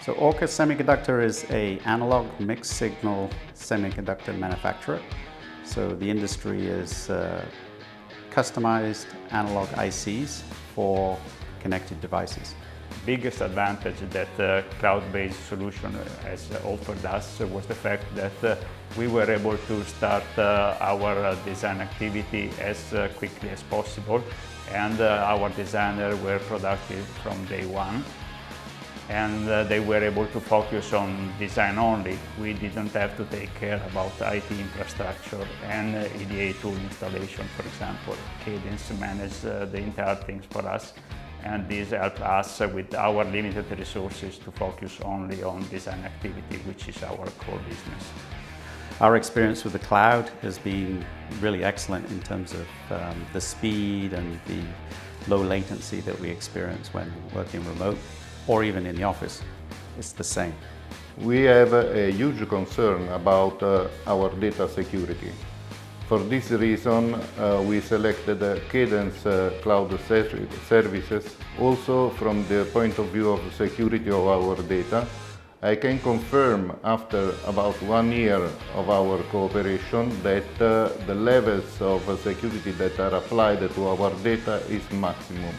So Orca Semiconductor is an analog mixed signal semiconductor manufacturer. So the industry is customized analog ICs for connected devices. Biggest advantage that cloud-based solution has offered us was the fact that we were able to start our design activity as quickly as possible, and our designers were productive from day one, and they were able to focus on design only. We didn't have to take care about IT infrastructure and EDA Tool Installation, for example. Cadence managed the entire things for us, and this helped us with our limited resources to focus only on design activity, which is our core business. Our experience with the cloud has been really excellent in terms of the speed and the low latency that we experience when working remote or even in the office. It's the same. We have a huge concern about our data security. For this reason, we selected Cadence Cloud Services. Also, from the point of view of security of our data, I can confirm after about 1 year of our cooperation that the levels of security that are applied to our data is maximum.